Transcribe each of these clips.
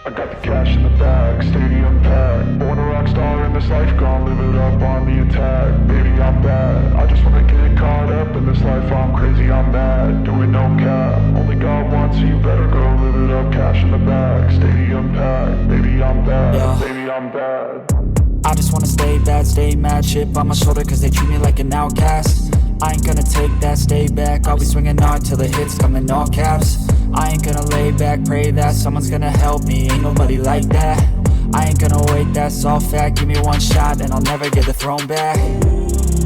I got the cash in the bag, stadium packed. Born a rock star in this life, gonna live it up on the attack. Baby, I'm bad, I just wanna get caught up in this life. I'm crazy, I'm mad, doing no cap. Only God wants, so you better go live it up. Cash in the bag, stadium packed. Baby, I'm bad, baby, I'm bad. I just wanna stay bad, stay mad. Chip on my shoulder cause they treat me like an outcast. I ain't gonna take that, stay back. I'll be swinging hard till the hits come in all caps. I ain't gonna lay back, pray that someone's gonna help me. Ain't nobody like that. I ain't gonna wait, that's all fact. Give me one shot and I'll never get the throne back.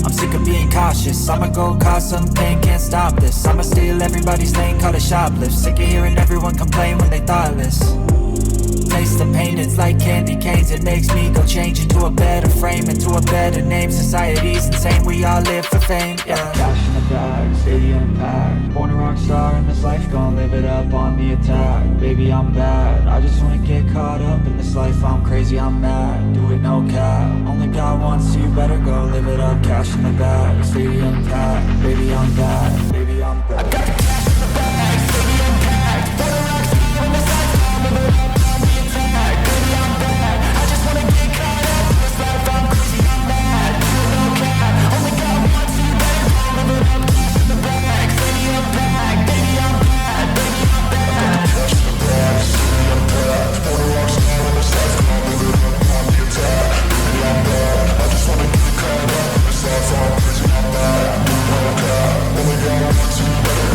I'm sick of being cautious. I'ma go cause some pain, can't stop this. I'ma steal everybody's lane, call it shoplift. Sick of hearing everyone complain when they thoughtless. Taste the pain, it's like candy canes. It makes me go change into a better frame, into a better name. Society's insane, we all live for fame, yeah. Cash in the bag, stadium packed. Born a rock star in this life, gonna live it up on the attack. Baby, I'm bad, I just wanna get caught up in this life. I'm crazy, I'm mad, do it no cap. Only God wants, so you better go live it up. Cash in the bag, stadium packed. Baby, I'm bad, baby, I'm bad. I got the cash in the bag, stadium packed. Born a rock star in this life, gonna live it up. Baby, I'm bad, I just wanna get caught up in this life. I'm crazy, I'm mad, do it no cap. Only God wants, so you better go live it up. Cash in the bag, stadium packed. Baby, I'm bad, baby, I'm bad.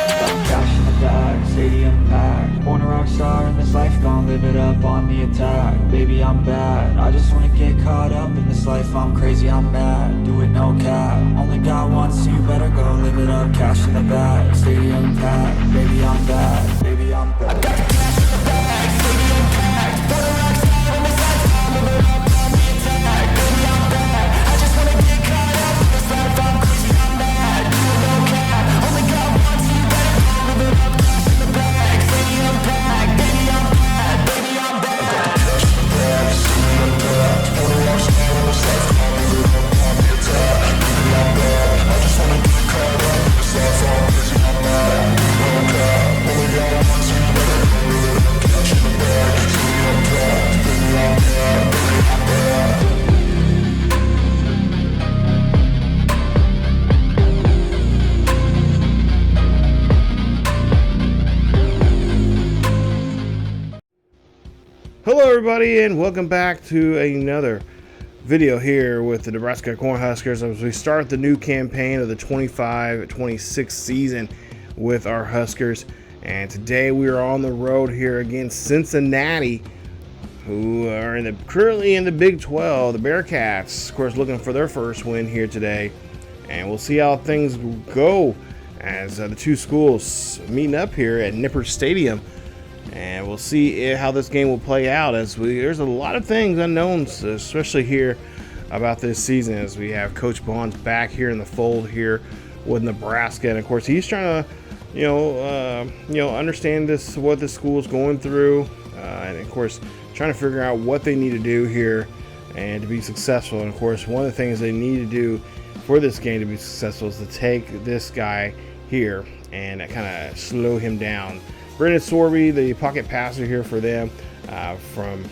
I got the cash in the bag, stadium packed. Born a rock star in this life, I'll live it up on the attack. Baby, I'm bad, I just wanna get caught up in this life. I'm crazy, I'm mad, do it no cap. Only God wants, so you better go live it up. Cash in the bag, stadium packed. Baby, I'm bad, baby, I'm bad. Hello everybody and welcome back to another video here with the Nebraska Cornhuskers as we start the new campaign of the 25-26 season with our Huskers. And today we are on the road here against Cincinnati, who are currently in the Big 12. The Bearcats, of course, looking for their first win here today. And we'll see how things go as the two schools meeting up here at Nippert Stadium. And we'll see how this game will play out as there's a lot of things unknowns, especially here about this season, as we have Coach Bond's back here in the fold here with Nebraska. And of course, he's trying to, understand what the school is going through, and of course, trying to figure out what they need to do here and to be successful. And of course, one of the things they need to do for this game to be successful is to take this guy here and kind of slow him down. Brendan Sorby, the pocket passer here for them, from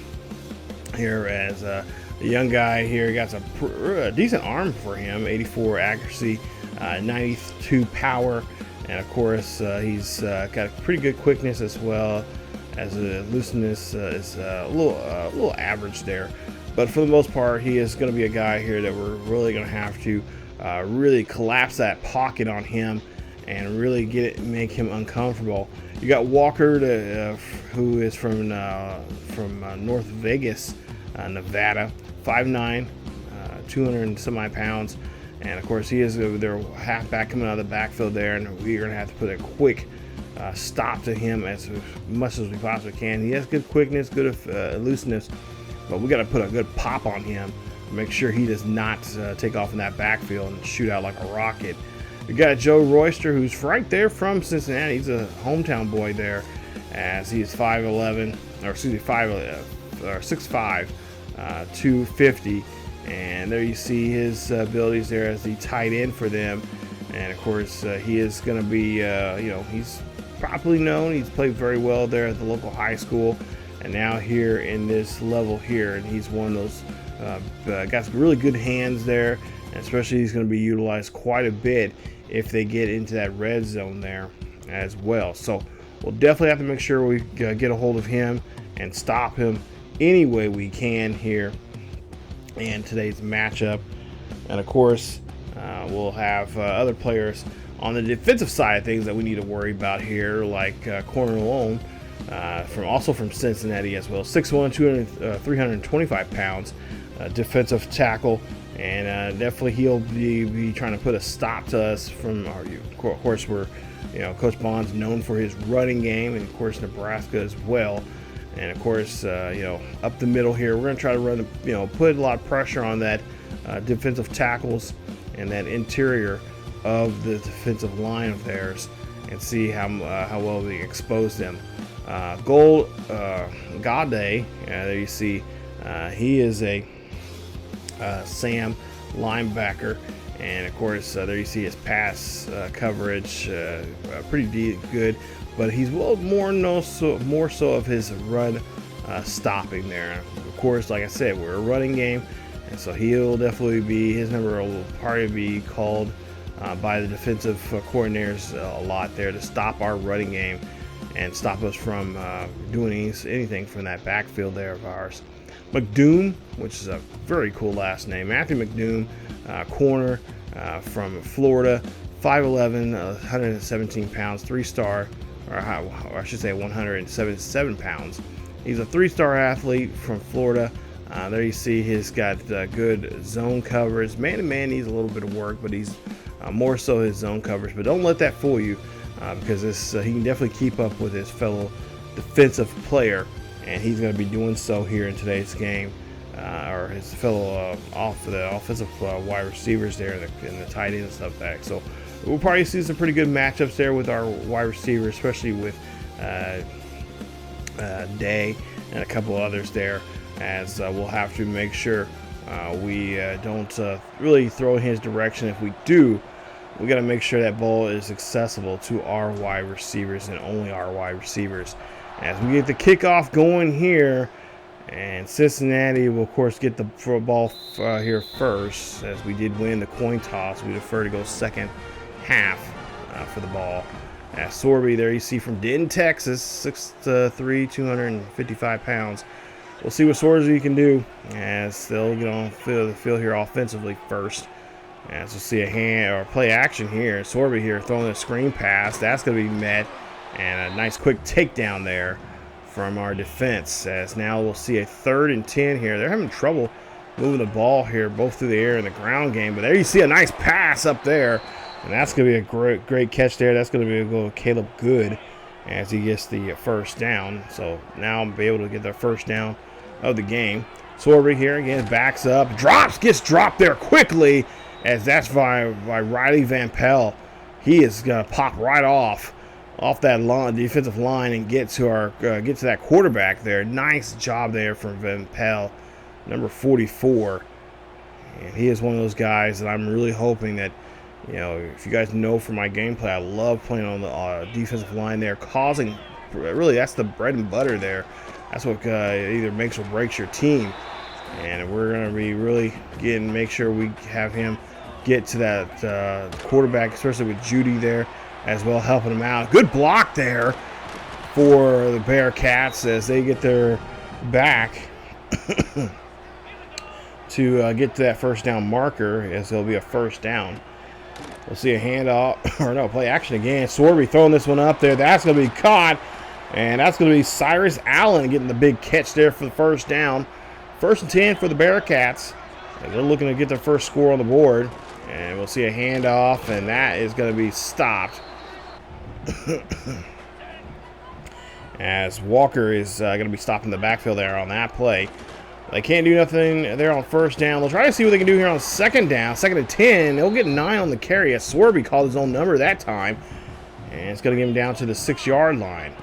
here as the young guy here. He got a decent arm for him, 84 accuracy, 92 power, and of course he's got a pretty good quickness as well as the looseness is a little average there. But for the most part, he is going to be a guy here that we're really going to have to really collapse that pocket on him and really make him uncomfortable. You got Walker, who is from North Vegas, Nevada, 5'9", 200 and some odd pounds, and of course he is their halfback coming out of the backfield there, and we're going to have to put a quick stop to him as much as we possibly can. He has good quickness, good looseness, but we got to put a good pop on him, make sure he does not take off in that backfield and shoot out like a rocket. We got Joe Royster, who's right there from Cincinnati. He's a hometown boy there, as he is 5'11", or excuse me, 6'5", 250. And there you see his abilities there as the tight end for them. And of course, he is going to be, he's properly known. He's played very well there at the local high school, and now here in this level here. And he's one of those got some really good hands there, and especially he's going to be utilized quite a bit if they get into that red zone there as well. So we'll definitely have to make sure we get a hold of him and stop him any way we can here in today's matchup. And of course, we'll have other players on the defensive side of things that we need to worry about here, like Corner Malone, from Cincinnati as well, 6'1", 325 pounds, defensive tackle, and definitely he'll be trying to put a stop to us from our. Of course, Coach Bond's known for his running game, and of course Nebraska as well. And of course, up the middle here, we're going to try to run, put a lot of pressure on that defensive tackles and that interior of the defensive line of theirs, and see how well we expose them. Gade, there you see, he is a Sam linebacker, and of course there you see his pass coverage, pretty good. But he's more so of his run stopping there. Of course, like I said, we're a running game, and so he'll definitely be, his number will probably be called by the defensive coordinators a lot there to stop our running game and stop us from doing anything from that backfield there of ours. McDoom, which is a very cool last name, Matthew McDoom, corner from Florida, 5'11", 117 pounds, 3-star. Or I should say 177 pounds. He's a 3-star athlete from Florida. There you see he's got good zone coverage. Man-to-man needs a little bit of work, but he's more so his zone coverage. But don't let that fool you, because he can definitely keep up with his fellow defensive player, and he's going to be doing so here in today's game, or his fellow offensive wide receivers there and the tight end and stuff back. So we'll probably see some pretty good matchups there with our wide receivers, especially with Day and a couple others there, as we'll have to make sure we don't really throw in his direction. If we do, we got to make sure that ball is accessible to our wide receivers and only our wide receivers. As we get the kickoff going here, and Cincinnati will, of course, get the ball here first, as we did win the coin toss. We defer to go second half for the ball. Sorby, there you see from Denton, Texas, 6'3", 255 pounds. We'll see what Sorby can do, as they'll get on the field here offensively first. As we'll see a hand or play action here. Sorby here throwing a screen pass. That's going to be met, and a nice quick takedown there from our defense. As now we'll see a 3rd and 10 here. They're having trouble moving the ball here, both through the air and the ground game. But there you see a nice pass up there. And that's going to be a great catch there. That's going to be a goal of Caleb Good as he gets the first down. So now I'll be able to get the first down of the game. Sorby here again backs up, gets dropped there quickly, as that's by Riley Van Pelt. He is going to pop right off that line, defensive line, and get to that quarterback there. Nice job there from Van Pelt, number 44. And he is one of those guys that I'm really hoping that, if you guys know from my gameplay, I love playing on the defensive line there, really that's the bread and butter there. That's what either makes or breaks your team. And we're going to be really make sure we have him get to that quarterback, especially with Judy there as well, helping him out. Good block there for the Bearcats as they get their back to get to that first down marker, as there'll be a first down. We'll see a handoff, or no, play action again. Sorby throwing this one up there. That's going to be caught, and that's going to be Cyrus Allen getting the big catch there for the first down. 1st and 10 for the Bearcats, as they're looking to get their first score on the board. And we'll see a handoff, and that is going to be stopped. As Walker is going to be stopping the backfield there on that play. They can't do nothing there on first down. They'll try to see what they can do here on second down. 2nd and 10. They'll get 9 on the carry. Swerby called his own number that time. And it's going to get him down to the 6-yard line.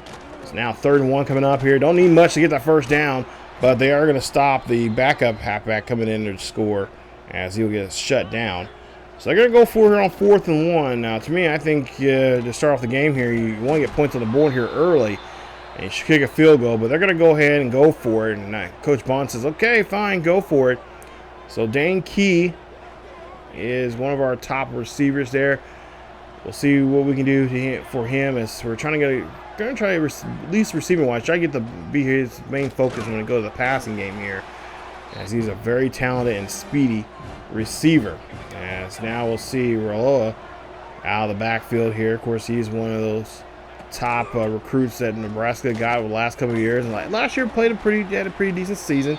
So now 3rd and 1 coming up here. Don't need much to get that first down, but they are going to stop the backup halfback coming in to score as he'll get shut down. So they're going to go for here on 4th and 1. Now, to me, I think to start off the game here, you want to get points on the board here early. And you should kick a field goal, but they're going to go ahead and go for it. And Coach Bond says, okay, fine, go for it. So Dane Key is one of our top receivers there. We'll see what we can do for him as we're trying to at least receiving wise, try to get to be his main focus when we go to the passing game here, as he's a very talented and speedy receiver. As now we'll see Roloa out of the backfield here. Of course, he's one of those top recruits that Nebraska got over the last couple of years. And last year had a pretty decent season.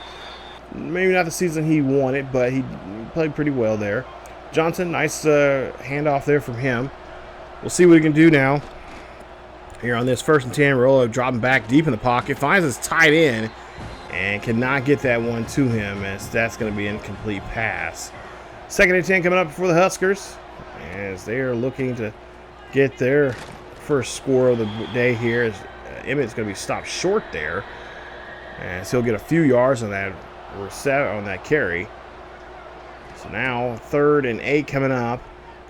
Maybe not the season he wanted, but he played pretty well there. Johnson, nice handoff there from him. We'll see what he can do now. Here on this 1st and 10, Roloa dropping back deep in the pocket, finds his tight end, and cannot get that one to him, as that's going to be an incomplete pass. 2nd and 10 coming up for the Huskers, as they are looking to get their first score of the day here. As Emmett's going to be stopped short there, as he'll get a few yards on that carry. So now 3rd and 8 coming up.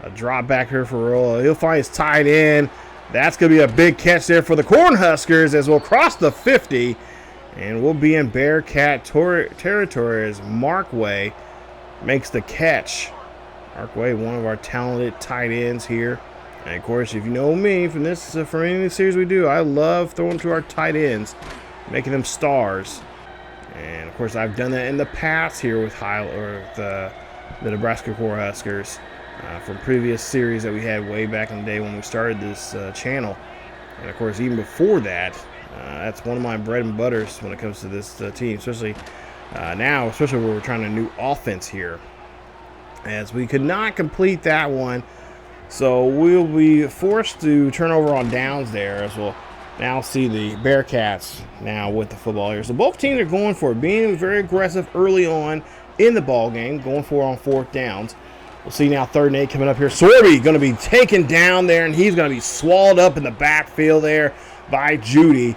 A drop back here for Roloa. He'll find his tight end. That's going to be a big catch there for the Cornhuskers as we'll cross the 50. And we'll be in Bearcat territory as Markway makes the catch. Markway, one of our talented tight ends here. And, of course, if you know me from any of the series we do, I love throwing to our tight ends, making them stars. And, of course, I've done that in the past here with the Nebraska Cornhuskers. From previous series that we had way back in the day when we started this channel. And of course, even before that, that's one of my bread and butters when it comes to this team, especially now, especially when we're trying a new offense here, as we could not complete that one. So we'll be forced to turn over on downs there, as we'll now see the Bearcats now with the football here. So both teams are going for it, being very aggressive early on in the ball game, going for it on 4th downs. We'll see now 3rd and 8 coming up here. Sorby going to be taken down there, and he's going to be swallowed up in the backfield there by Judy,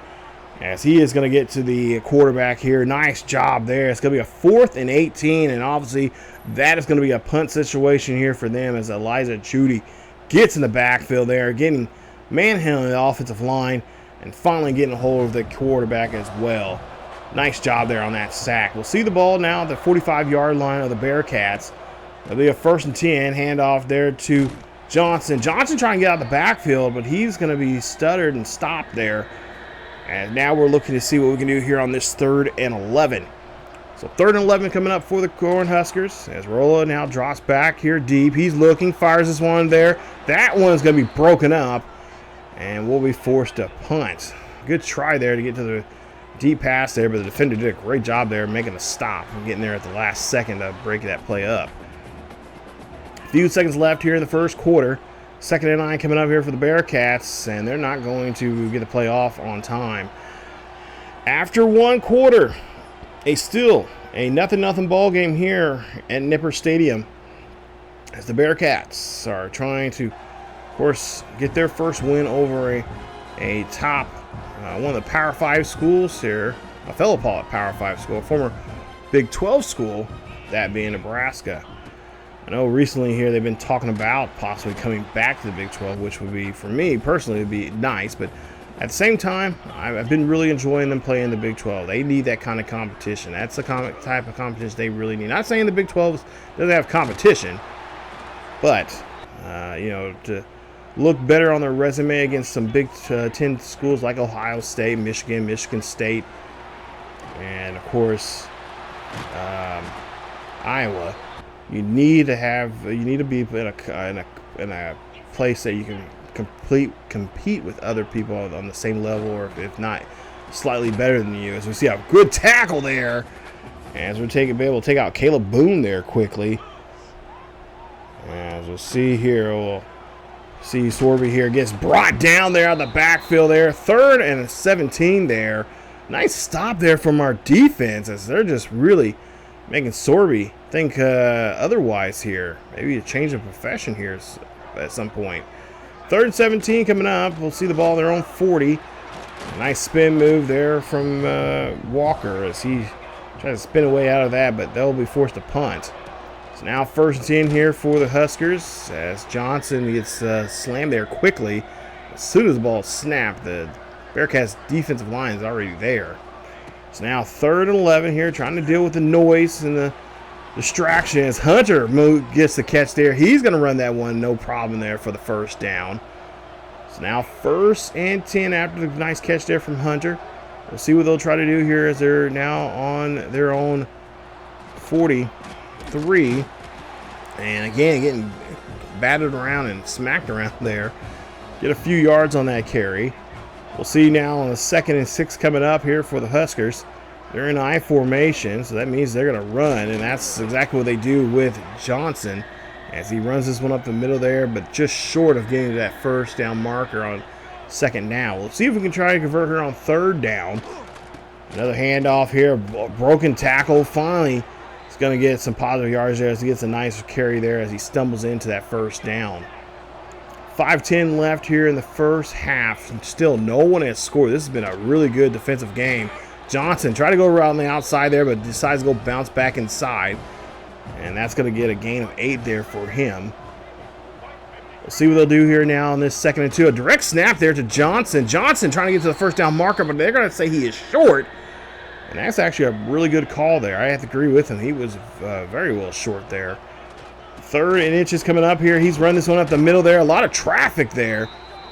as he is going to get to the quarterback here. Nice job there. It's going to be a 4th and 18, and obviously that is going to be a punt situation here for them as Elijah Judy gets in the backfield there, getting manhandling the offensive line and finally getting a hold of the quarterback as well. Nice job there on that sack. We'll see the ball now at the 45-yard line of the Bearcats. It'll be a 1st and 10, handoff there to Johnson. Johnson trying to get out of the backfield, but he's going to be stuttered and stopped there. And now we're looking to see what we can do here on this 3rd and 11. So 3rd and 11 coming up for the Cornhuskers, as Roloa now drops back here deep. He's looking, fires this one there. That one's going to be broken up, and we'll be forced to punt. Good try there to get to the deep pass there, but the defender did a great job there making a stop and getting there at the last second to break that play up. A few seconds left here in the first quarter. 2nd and 9 coming up here for the Bearcats, and they're not going to get the play off on time. After 1 quarter, still a 0-0 ball game here at Nipper Stadium, as the Bearcats are trying to, of course, get their first win over a top, one of the Power 5 schools here, a fellow Power 5 school, a former Big 12 school, that being Nebraska. I know recently here they've been talking about possibly coming back to the Big 12, which would be, for me personally, would be nice. But at the same time, I've been really enjoying them playing the Big 12. They need that kind of competition. That's the type of competition they really need. Not saying the Big 12 doesn't have competition, but to look better on their resume against some Big 10 schools like Ohio State, Michigan State, and of course Iowa. You need to be in a place that you can compete with other people on the same level, or if not slightly better than you. As we see a good tackle there, as we're be able to take out Caleb Boone there quickly. As we'll see here, we'll see Sorby here gets brought down there on the backfield there. 3rd and 17 there Nice stop there from our defense as they're just really making Sorby think otherwise here. Maybe a change of profession here at some point. 3rd and 17 coming up. We'll see the ball on their own 40. Nice spin move there from Walker as he tries to spin away out of that, but they'll be forced to punt. So now 1st and 10 here for the Huskers as Johnson gets slammed there quickly. As soon as the ball is snapped, the Bearcats defensive line is already there. So now 3rd and 11 here, trying to deal with the noise and the distraction as Hunter gets the catch there. He's going to run that one, no problem there for the 1st down. So now 1st and 10 after the nice catch there from Hunter. We'll see what they'll try to do here as they're now on their own 43. And again, getting battered around and smacked around there. Get a few yards on that carry. We'll see now on the 2nd and 6 coming up here for the Huskers. They're in I formation, so that means they're going to run, and that's exactly what they do with Johnson as he runs this one up the middle there, but just short of getting to that 1st down marker on 2nd down. We'll see if we can try to convert her on 3rd down. Another handoff here, broken tackle. Finally, he's going to get some positive yards there as he gets a nice carry there as he stumbles into that 1st down. 5:10 left here in the 1st half. Still no one has scored. This has been a really good defensive game. Johnson tried to go around the outside there, but decides to go bounce back inside. And that's going to get a gain of 8 there for him. We'll see what they'll do here now on this 2nd and 2. A direct snap there to Johnson. Johnson trying to get to the 1st down marker, but they're going to say he is short. And that's actually a really good call there. I have to agree with him. He was very well short there. 3rd and inches coming up here. He's run this one up the middle there. A lot of traffic there.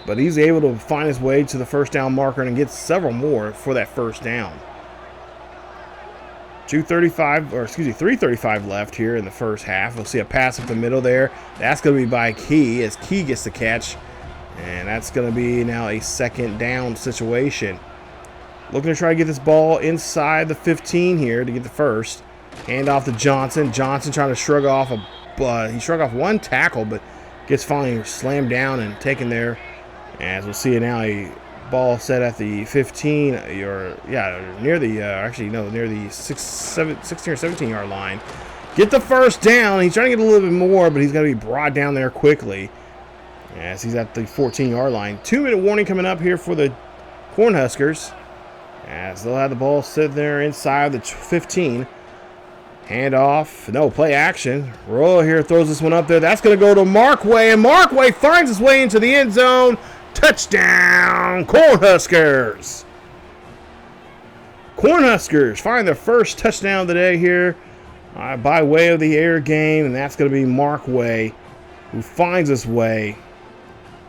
But he's able to find his way to the 1st down marker and get several more for that 1st down. 3:35 left here in the 1st half. We'll see a pass up the middle there. That's going to be by Key as Key gets the catch. And that's going to be now a 2nd down situation. Looking to try to get this ball inside the 15 here to get the 1st. Hand off to Johnson. Johnson trying to shrug off he shrugged off one tackle, but gets finally slammed down and taken there. As we'll see now, a ball set at the 15, near the near the 16 or 17 yard line. Get the 1st down. He's trying to get a little bit more, but he's going to be brought down there quickly as he's at the 14 yard line. 2-minute warning coming up here for the Cornhuskers as they'll have the ball sit there inside the 15. Hand off. No, play action. Roll here throws this one up there. That's going to go to Markway, and Markway finds his way into the end zone. Touchdown, Cornhuskers. Cornhuskers find their 1st touchdown of the day here by way of the air game, and that's going to be Markway who finds his way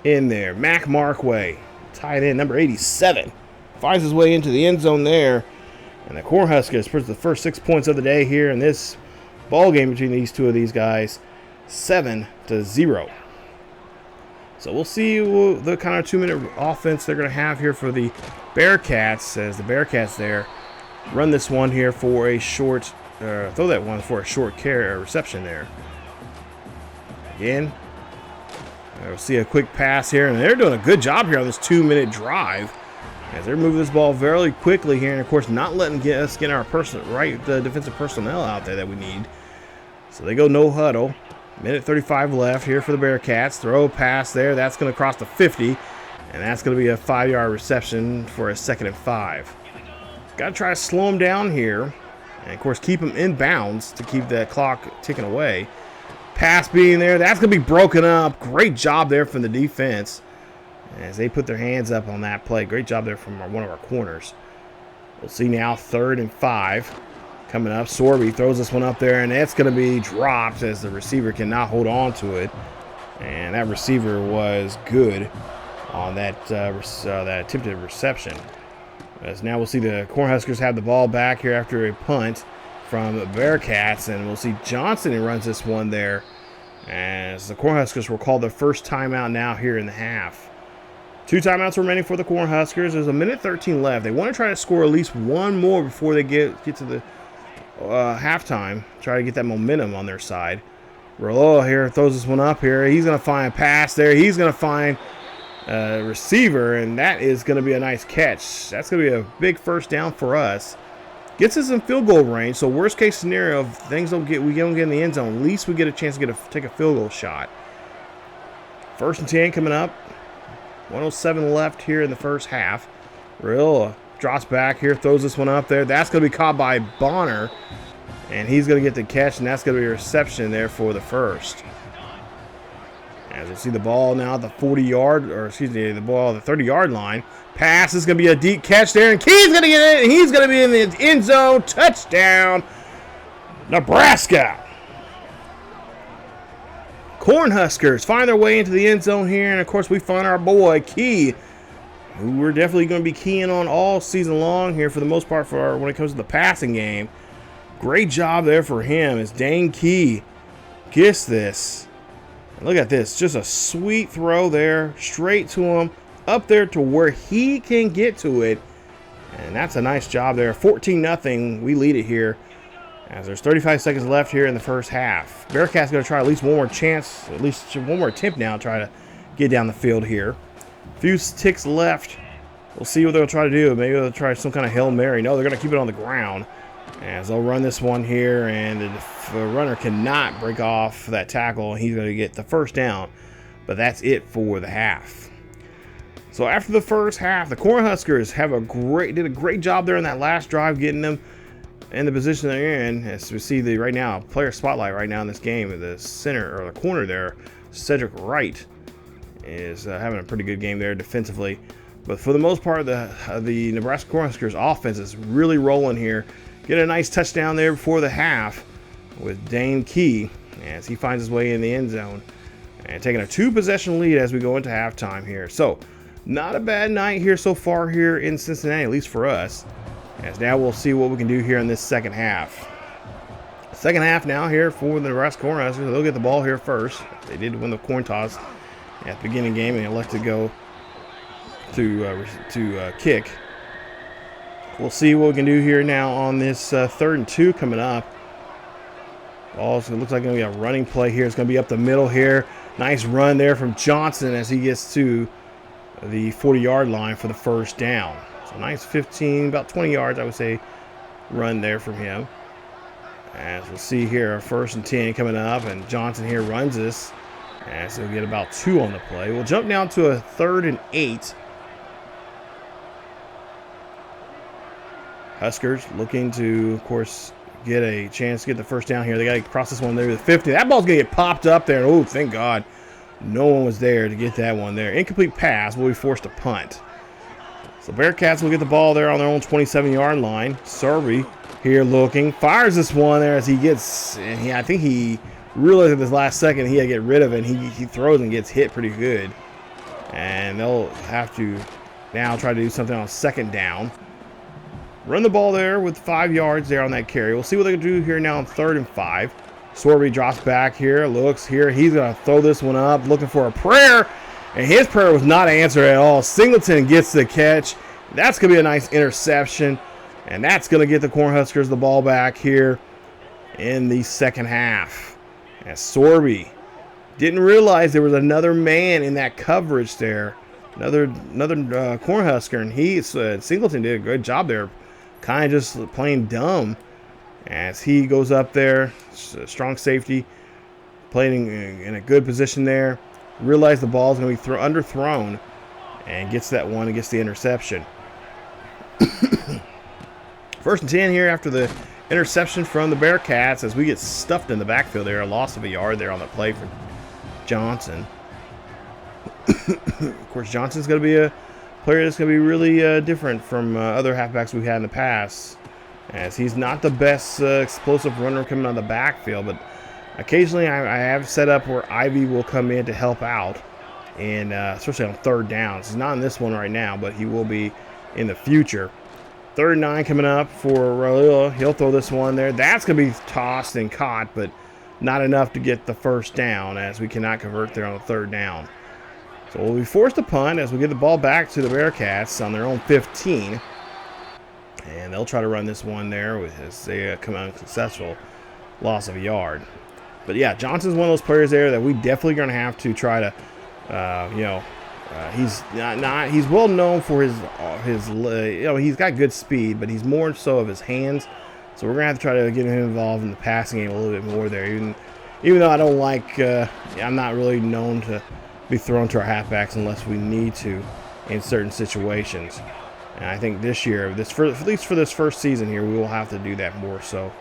in there. Mac Markway, tight end, number 87, finds his way into the end zone there. And the Cornhuskers puts the first 6 points of the day here in this ball game between these two of these guys, 7-0. So we'll see the kind of 2-minute offense they're going to have here for the Bearcats as the Bearcats there run this one here for a short, throw that one for a short reception there. Again, we'll see a quick pass here, and they're doing a good job here on this 2-minute drive. As they're moving this ball very quickly here, and of course not letting us get our defensive personnel out there that we need. So they go no huddle. 1:35 left here for the Bearcats. Throw pass there. That's going to cross the 50, and that's going to be a 5-yard reception for a 2nd and 5. Got to try to slow them down here, and of course keep them in bounds to keep that clock ticking away. Pass being there. That's going to be broken up. Great job there from the defense as they put their hands up on that play. Great job there from one of our corners. We'll see now 3rd and 5 coming up. Sorby throws this one up there, and it's going to be dropped as the receiver cannot hold on to it. And that receiver was good on that attempted reception. As now we'll see the Cornhuskers have the ball back here after a punt from the Bearcats, and we'll see Johnson who runs this one there as the Cornhuskers will call their 1st timeout now here in the half. 2 timeouts remaining for the Cornhuskers. There's 1:13 left. They want to try to score at least one more before they get to the halftime. Try to get that momentum on their side. Rollo here throws this one up here. He's going to find a pass there. He's going to find receiver, and that is going to be a nice catch. That's going to be a big first down for us. Gets us in field goal range, so worst case scenario, if things we don't get in the end zone, at least we get a chance to take a field goal shot. 1st and 10 coming up. 1:07 left here in the first half. Real drops back here, throws this one up there. That's going to be caught by Bonner, and he's going to get the catch, and that's going to be a reception there for the first. As we see the ball now at the 40-yard, or excuse me, the ball at the 30-yard line. Pass is going to be a deep catch there, and Key's going to get it, and he's going to be in the end zone. Touchdown, Nebraska. Cornhuskers find their way into the end zone here, and of course we find our boy Key, who we're definitely going to be keying on all season long here for the most part when it comes to the passing game. Great job there for him as Dane Key gets this. Look at this, just a sweet throw there, straight to him, up there to where he can get to it. And that's a nice job there. 14-0, we lead it here as there's 35 seconds left here in the first half. Bearcats going to try at least one more chance, at least one more attempt now to try to get down the field here. A few ticks left. We'll see what they'll try to do. Maybe they'll try some kind of Hail Mary. No, they're going to keep it on the ground. As they'll run this one here, and the runner cannot break off that tackle, and he's going to get the first down. But that's it for the half. So after the first half, the Cornhuskers did a great job there in that last drive, getting them in the position they're in. As we see right now, player spotlight right now in this game, the center or the corner there, Cedric Wright is having a pretty good game there defensively. But for the most part, the Nebraska Cornhuskers offense is really rolling here. Get a nice touchdown there before the half with Dane Key as he finds his way in the end zone and taking a 2-possession lead as we go into halftime here. So not a bad night here so far here in Cincinnati, at least for us. As now we'll see what we can do here in this second half. Second half now here for the Nebraska Cornhuskers. They'll get the ball here first. They did win the coin toss at the beginning of the game, and they elected to go to kick. We'll see what we can do here now on this 3rd and 2 coming up. Also, it looks like it's going to be a running play here. It's going to be up the middle here. Nice run there from Johnson as he gets to the 40-yard line for the first down. So nice 15, about 20 yards, I would say, run there from him. As we'll see here, 1st and 10 coming up, and Johnson here runs this. And so we'll get about 2 on the play. We'll jump down to a 3rd and 8. Huskers looking to, of course, get a chance to get the first down here. They got to cross this one there to the 50. That ball's going to get popped up there. Oh, thank God. No one was there to get that one there. Incomplete pass. Will be forced to punt. So Bearcats will get the ball there on their own 27-yard line. Serby here looking. Fires this one there as he gets, and I think he realized at this last second he had to get rid of it. And he throws and gets hit pretty good. And they'll have to now try to do something on 2nd down. Run the ball there with 5 yards there on that carry. We'll see what they can do here now on 3rd and 5. Sorby drops back here, looks here. He's going to throw this one up, looking for a prayer. And his prayer was not answered at all. Singleton gets the catch. That's going to be a nice interception. And that's going to get the Cornhuskers the ball back here in the second half. As Sorby didn't realize there was another man in that coverage there. Another Cornhusker. And Singleton did a good job there. Kind of just playing dumb as he goes up there. Strong safety. Playing in a good position there. Realized the ball is going to be underthrown. And gets that one and gets the interception. 1st and 10 here after the interception from the Bearcats as we get stuffed in the backfield there. A loss of a yard there on the play for Johnson. Of course, Johnson's going to be a player that's going to be really different from other halfbacks we've had in the past, as he's not the best explosive runner coming out of the backfield, but occasionally I have set up where Ivy will come in to help out, and especially on 3rd downs. He's not in this one right now, but he will be in the future. 3rd and 9 coming up for Raul. He'll throw this one there. That's going to be tossed and caught, but not enough to get the first down, as we cannot convert there on the 3rd down. So we'll be forced to punt as we get the ball back to the Bearcats on their own 15. And they'll try to run this one there as they come out unsuccessful. Loss of a yard. But yeah, Johnson's one of those players there that we definitely going to have to try to, He's not. He's well known for his he's got good speed, but he's more so of his hands. So we're gonna have to try to get him involved in the passing game a little bit more there. Even though I don't like, I'm not really known to be thrown to our halfbacks unless we need to in certain situations. And I think this year, at least for this first season here, we will have to do that more so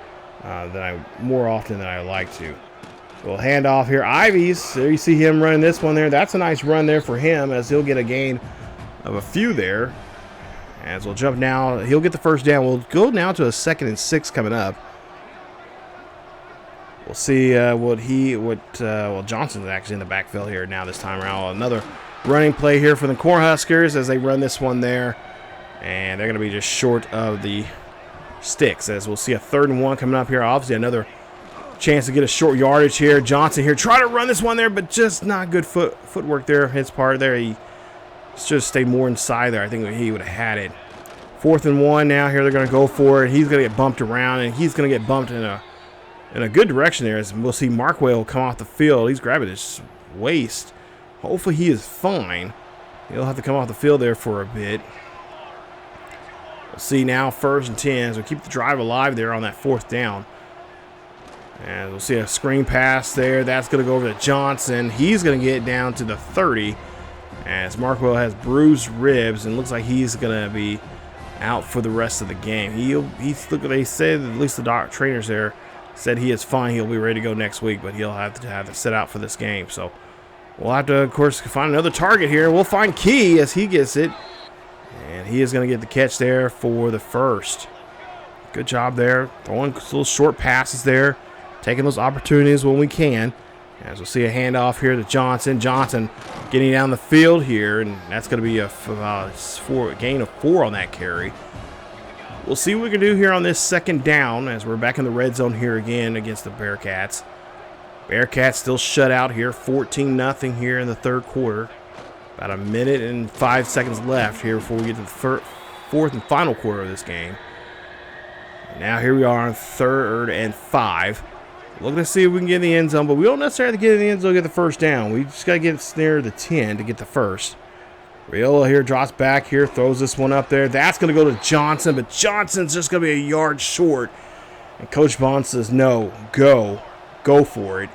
more often than I like to. We'll hand off here. Ivies, there you see him running this one there. That's a nice run there for him as he'll get a gain of a few there. As we'll jump now, he'll get the first down. We'll go now to a 2nd and 6 coming up. We'll see well, Johnson's actually in the backfield here now this time around. Another running play here for the Cornhuskers as they run this one there. And they're going to be just short of the sticks as we'll see a 3rd and 1 coming up here. Obviously another chance to get a short yardage here. Johnson here try to run this one there, but just not good footwork there. His part there. He should have stayed more inside there. I think he would have had it. 4th and 1 now here. They're going to go for it. He's going to get bumped around, and he's going to get bumped in a good direction there. As we'll see Markwell come off the field. He's grabbing his waist. Hopefully he is fine. He'll have to come off the field there for a bit. We'll see now 1st and 10 as we keep the drive alive there on that 4th down. And we'll see a screen pass there. That's going to go over to Johnson. He's going to get down to the 30 as Markwell has bruised ribs and looks like he's going to be out for the rest of the game. They said, at least the trainers there said he is fine. He'll be ready to go next week, but he'll have to sit out for this game. So we'll have to, of course, find another target here. We'll find Key as he gets it. And he is going to get the catch there for the first. Good job there. Throwing little short passes there. Taking those opportunities when we can. As we'll see a handoff here to Johnson. Johnson getting down the field here. And that's going to be a gain of 4 on that carry. We'll see what we can do here on this 2nd down as we're back in the red zone here again against the Bearcats. Bearcats still shut out here. 14-0 here in the 3rd quarter. About a minute and 5 seconds left here before we get to the 4th and final quarter of this game. Now here we are on 3rd and 5. Looking to see if we can get in the end zone, but we don't necessarily have to get in the end zone to get the first down. We just got to get near the 10 to get the first. Riola here drops back here, throws this one up there. That's going to go to Johnson, but Johnson's just going to be a yard short. And Coach Bond says, no, go for it.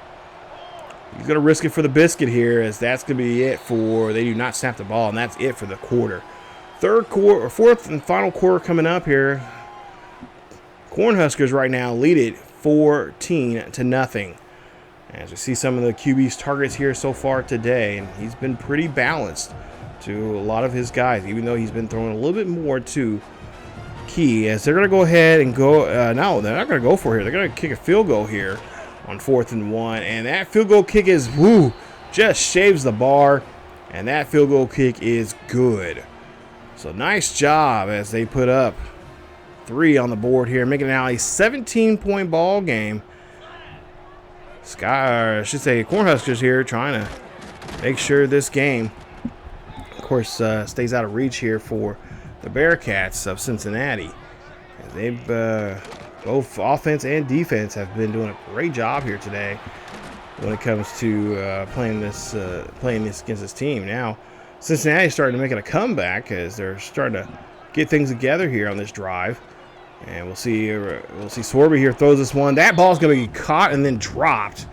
He's going to risk it for the biscuit here as that's going to be it for, they do not snap the ball, and that's it for the quarter. 4th and final quarter coming up here. Cornhuskers right now lead it 14-0. As we see some of the QB's targets here so far today, and he's been pretty balanced to a lot of his guys, even though he's been throwing a little bit more to Key. As they're going to go ahead and go, no, they're not going to go for it here. They're going to kick a field goal here on 4th and 1, and that field goal kick is, just shaves the bar, and that field goal kick is good. So nice job as they put up 3 on the board here, making it now a 17-point ball game. Cornhuskers here trying to make sure this game, of course, stays out of reach here for the Bearcats of Cincinnati. They've both offense and defense have been doing a great job here today when it comes to playing this against this team. Now, Cincinnati's starting to make it a comeback as they're starting to get things together here on this drive. And we'll see Sorby here throws this one. That ball's going to be caught and then dropped.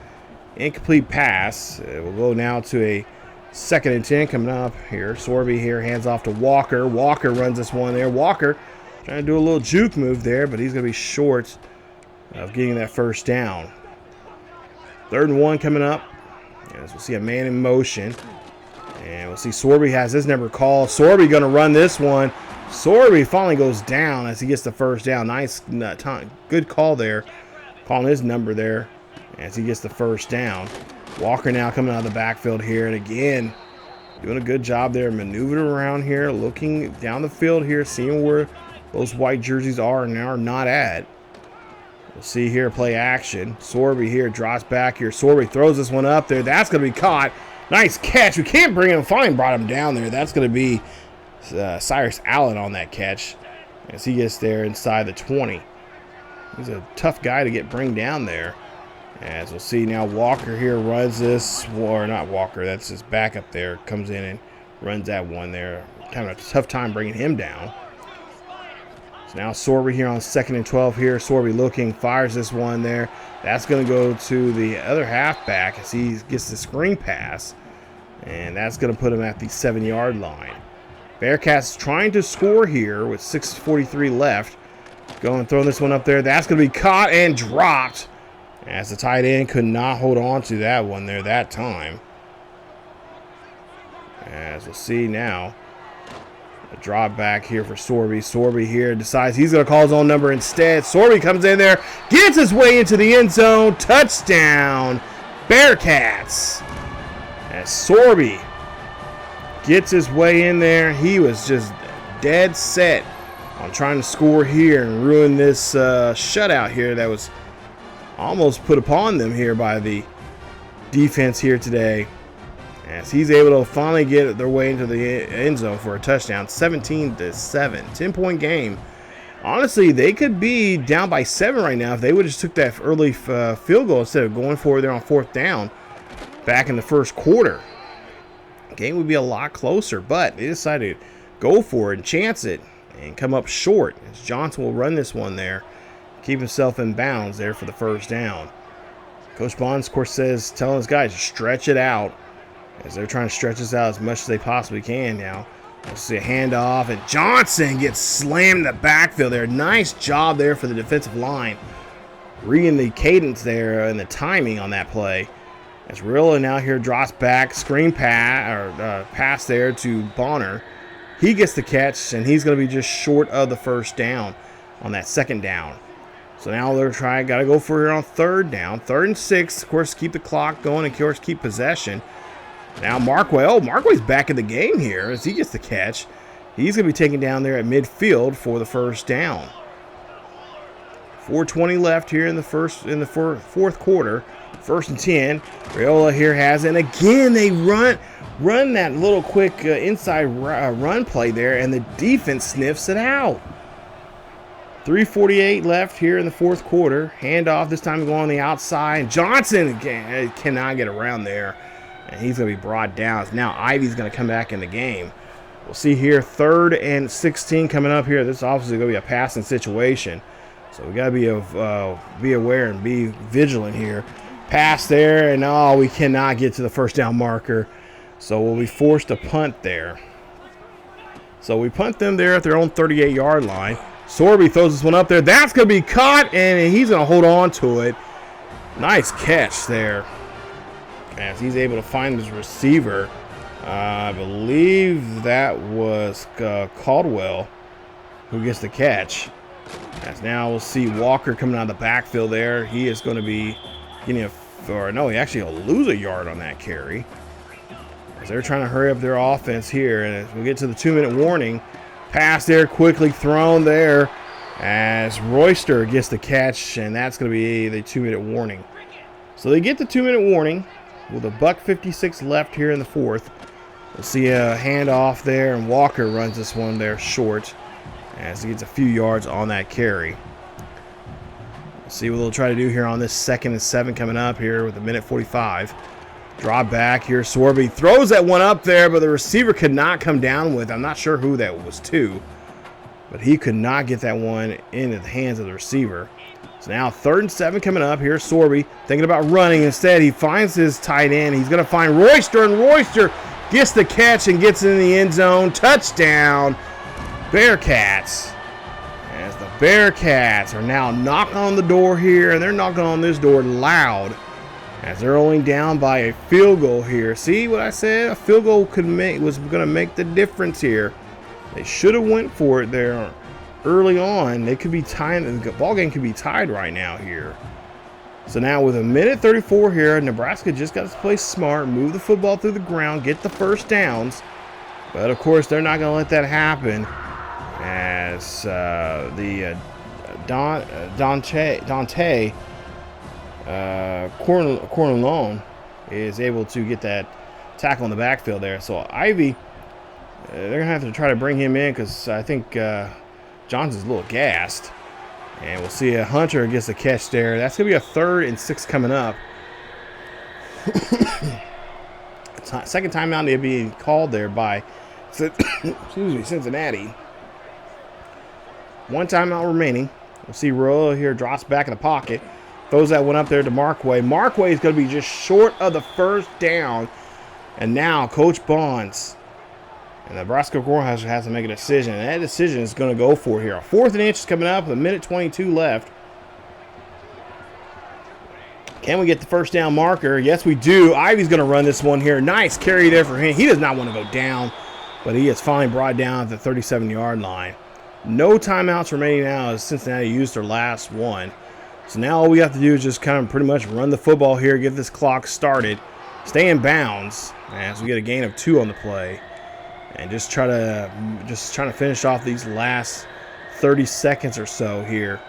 Incomplete pass. We'll go now to a 2nd and 10 coming up here. Sorby here hands off to Walker. Walker runs this one there. Walker trying to do a little juke move there, but he's going to be short of getting that first down. 3rd and 1 coming up. As we'll see a man in motion. And we'll see Sorby has his number called. Sorby going to run this one. Sorby finally goes down as he gets the first down. Nice, good call there. Calling his number there as he gets the first down. Walker now coming out of the backfield here. And again, doing a good job there. Maneuvering around here. Looking down the field here. Seeing where those white jerseys are and are not at. We'll see here play action. Sorby here drops back here. Sorby throws this one up there. That's going to be caught. Nice catch. We can't bring him. Finally brought him down there. That's going to be Cyrus Allen on that catch as he gets there inside the 20. He's a tough guy to bring down there. As we'll see now, Walker here runs this, or not Walker, that's his backup there, comes in and runs that one there. Kind of a tough time bringing him down. So now Sorby here on 2nd and 12 here. Sorby looking, fires this one there. That's going to go to the other halfback as he gets the screen pass. And that's going to put him at the 7-yard line. Bearcats trying to score here with 6:43 left. Going, throwing this one up there. That's going to be caught and dropped. As the tight end could not hold on to that one there that time. As we'll see now. A drop back here for Sorby. Sorby here decides he's going to call his own number instead. Sorby comes in there, gets his way into the end zone. Touchdown, Bearcats. As Sorby gets his way in there, he was just dead set on trying to score here and ruin this shutout here that was almost put upon them here by the defense here today. As he's able to finally get their way into the end zone for a touchdown. 17-7, 10-point game. Honestly, they could be down by 7 right now if they would have just took that early field goal instead of going for it there on 4th down back in the first quarter. The game would be a lot closer, but they decided to go for it and chance it and come up short. As Johnson will run this one there, keep himself in bounds there for the first down. Coach Bonds, of course, telling his guys to stretch it out, as they're trying to stretch this out as much as they possibly can now. Let's see a handoff, and Johnson gets slammed in the backfield there. Nice job there for the defensive line. Reading the cadence there and the timing on that play. As Rilla now here drops back, screen pass there to Bonner. He gets the catch, and he's going to be just short of the first down on that 2nd down. So now they're got to go for it on 3rd down. 3rd and 6, of course, keep the clock going and, of course, keep possession. Now Markway's back in the game here as he gets the catch. He's going to be taken down there at midfield for the first down. 4:20 left here in the fourth quarter. 1st and 10. Raiola here has it. And again, they run that little quick inside run play there, and the defense sniffs it out. 3:48 left here in the 4th quarter. Handoff, this time going on the outside. Johnson cannot get around there. And he's going to be brought down. Now Ivy's going to come back in the game. We'll see here 3rd and 16 coming up here. This is obviously going to be a passing situation. So we got to be aware and be vigilant here. Pass there, and we cannot get to the first down marker. So we'll be forced to punt there. So we punt them there at their own 38-yard line. Sorby throws this one up there. That's going to be caught, and he's going to hold on to it. Nice catch there. As he's able to find his receiver. I believe that was Caldwell who gets the catch. As now we'll see Walker coming out of the backfield there. He is going to be getting he actually will lose a yard on that carry. As they're trying to hurry up their offense here. And as we get to the 2-minute warning, pass there quickly thrown there as Royster gets the catch, and that's going to be the 2-minute warning. So they get the 2-minute warning. With a $1:56 left here in the 4th. We'll see a handoff there, and Walker runs this one there short as he gets a few yards on that carry. We'll see what they'll try to do here on this 2nd and 7 coming up here with 1:45. Drop back here. Sorby throws that one up there, but the receiver could not come down with. I'm not sure who that was to, but he could not get that one into the hands of the receiver. So now 3rd and 7 coming up here. Sorby thinking about running. Instead, he finds his tight end. He's going to find Royster, and Royster gets the catch and gets in the end zone. Touchdown, Bearcats. As the Bearcats are now knocking on the door here, and they're knocking on this door loud as they're only down by a field goal here. See what I said? A field goal was going to make the difference here. They should have went for it there early on. They could be tied. The ball game could be tied right now here. So now with 1:34 here, Nebraska just got to play smart, move the football through the ground, get the first downs. But of course, they're not going to let that happen. As Dante Cornhuskers is able to get that tackle in the backfield there. So Ivy, they're going to have to try to bring him in because I think Johnson's a little gassed. And we'll see a Hunter gets a catch there. That's going to be a 3rd and 6 coming up. second timeout they're being called there by Cincinnati. One timeout remaining. We'll see Rolla here drops back in the pocket. Throws that one up there to Markway. Markway is going to be just short of the first down. And now Coach Bonds and the Nebraska Cornhuskers has to make a decision. And that decision is going to go for here. 4th and inch is coming up with 1:22 left. Can we get the first down marker? Yes, we do. Ivy's going to run this one here. Nice carry there for him. He does not want to go down, but he is finally brought down at the 37-yard line. No timeouts remaining now as Cincinnati used their last one. So now all we have to do is just kind of pretty much run the football here, get this clock started, stay in bounds as we get a gain of 2 on the play, and just trying to finish off these last 30 seconds or so here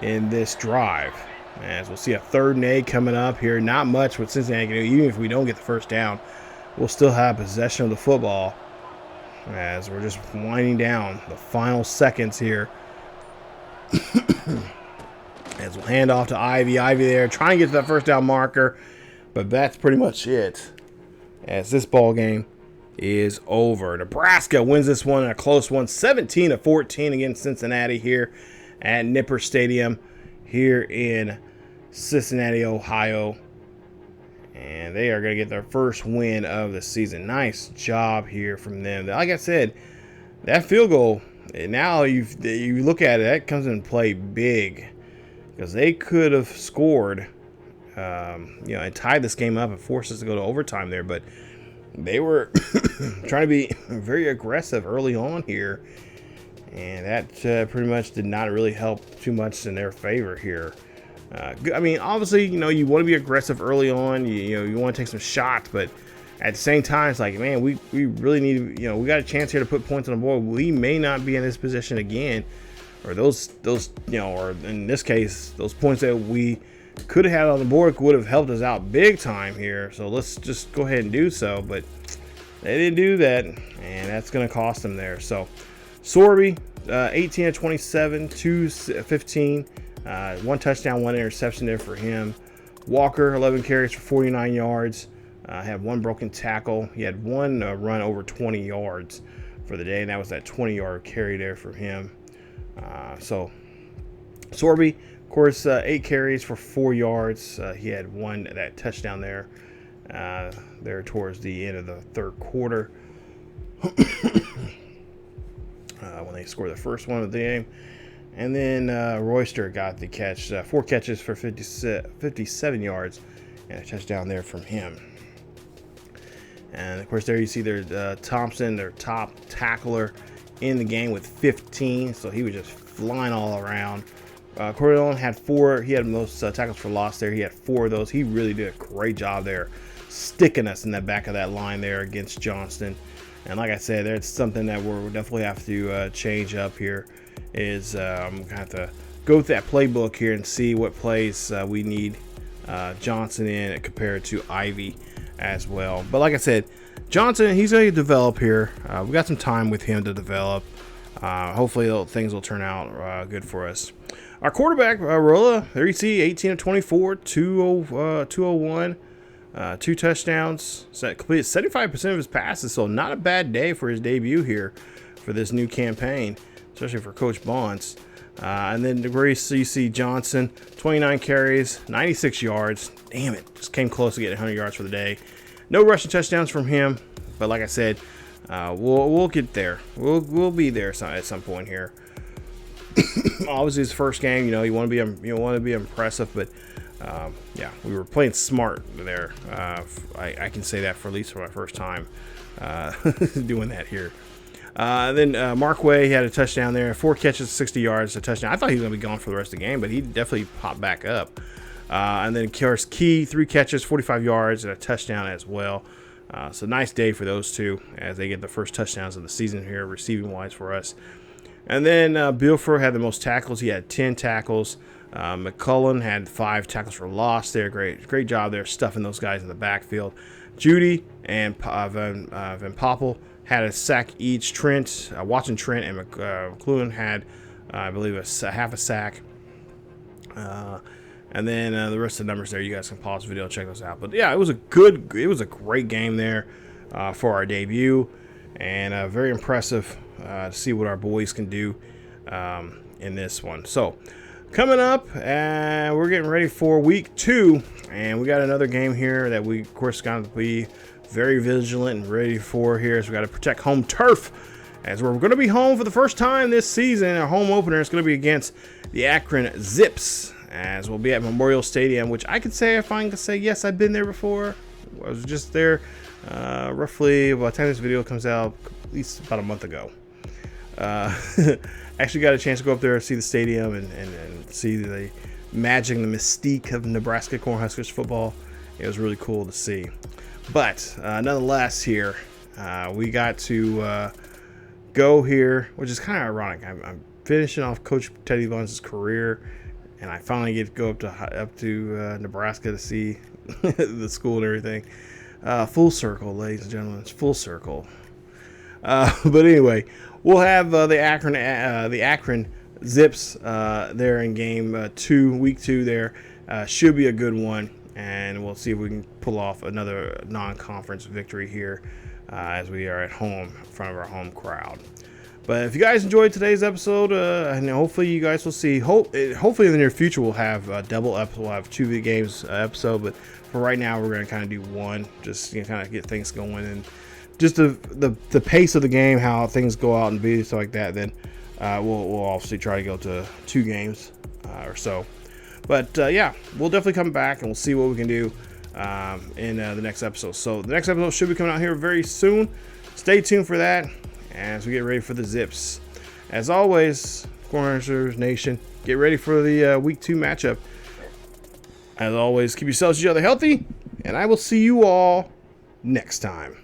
in this drive. As we'll see a 3rd and 8 coming up here. Not much with Cincinnati can do. Even if we don't get the first down, we'll still have possession of the football as we're just winding down the final seconds here. As we'll hand off to Ivy. Ivy there trying to get to that first down marker, but that's pretty much it as this ball game is over. Nebraska wins this one in a close one, 17-14 against Cincinnati here at Nipper Stadium here in Cincinnati, Ohio. And they are going to get their first win of the season. Nice job here from them. Like I said, that field goal, now you look at it, that comes into play big. Because they could have scored, and tied this game up and forced us to go to overtime there. But they were trying to be very aggressive early on here. And that pretty much did not really help too much in their favor here. I mean, obviously, you want to be aggressive early on. You want to take some shots. But at the same time, it's like, man, we really need to, we got a chance here to put points on the board. We may not be in this position again. Or those or in this case, those points that we could have had on the board would have helped us out big time here. So let's just go ahead and do so. But they didn't do that, and that's going to cost them there. So Sorby, 18-27, 215, 1 touchdown, 1 interception there for him. Walker, 11 carries for 49 yards. Had 1 broken tackle. He had 1 run over 20 yards for the day, and that was that 20-yard carry there for him. So Sorby, of course, 8 carries for 4 yards. He had 1 that touchdown there towards the end of the 3rd quarter when they scored the first one of the game. And then Royster got the catch, 4 catches for 57 yards and a touchdown there from him. And of course, there you see their Thompson, their top tackler in the game with 15, so he was just flying all around. Cornhuskers had 4. He had most tackles for loss there. He had 4 of those. He really did a great job there, sticking us in the back of that line there against Johnston. And like I said, there's something that we'll definitely have to change up here. Is I'm gonna have to go through that playbook here and see what plays we need Johnson in compared to Ivy as well. But like I said, Johnson, he's going to develop here. We got some time with him to develop. Hopefully things will turn out good for us. Our quarterback, Rolla, there you see, 18-24, 201, 2 touchdowns. Completed 75% of his passes, so not a bad day for his debut here for this new campaign, especially for Coach Bonds. And then you see Johnson, 29 carries, 96 yards. Damn it, just came close to getting 100 yards for the day. No rushing touchdowns from him, but like I said, we'll get there. We'll be there at some point here. Obviously, his first game, you want to be impressive, but yeah, we were playing smart there. I can say that for at least for my first time doing that here. Then Markway had a touchdown there, 4 catches, 60 yards, a touchdown. I thought he was going to be gone for the rest of the game, but he definitely popped back up. And then Key, 3 catches, 45 yards, and a touchdown as well. So nice day for those two as they get the first touchdowns of the season here, receiving-wise for us. And then Bilfer had the most tackles. He had 10 tackles. McCullen had 5 tackles for loss there. Great job there stuffing those guys in the backfield. Judy and Van Poppel had a sack each. Watson Trent and McLuhan had, I believe, half a sack. And then the rest of the numbers there, you guys can pause the video, check those out. But yeah, it was a great game there for our debut, and very impressive to see what our boys can do in this one. So coming up, we're getting ready for week 2, and we got another game here that we, of course, got to be very vigilant and ready for here. So we got to protect home turf, as we're going to be home for the first time this season. Our home opener is going to be against the Akron Zips, as we'll be at Memorial Stadium, which I could say, if I can say, yes, I've been there before. I was just there roughly, by the time this video comes out, at least about a month ago. Actually got a chance to go up there and see the stadium and see the magic and the mystique of Nebraska Cornhuskers football. It was really cool to see. But nonetheless, here we got to go here, which is kind of ironic. I'm finishing off Coach Teddy Buns' career, and I finally get to go up to Nebraska to see the school and everything. Full circle, ladies and gentlemen. It's full circle. But anyway, we'll have the Akron Zips there in game 2, week 2 there. Should be a good one, and we'll see if we can pull off another non-conference victory here as we are at home in front of our home crowd. But if you guys enjoyed today's episode, and hopefully you guys will see, hopefully in the near future we'll have a double episode. We'll have 2 games episode, but for right now we're going to kind of do one, just kind of get things going, and just the pace of the game, how things go out and be stuff like that. Then we'll obviously try to go to 2 games or so. But yeah, we'll definitely come back and we'll see what we can do in the next episode. So the next episode should be coming out here very soon. Stay tuned for that as we get ready for the Zips. As always, Cornhuskers Nation, get ready for the week 2 matchup. As always, keep yourselves and each other healthy, and I will see you all next time.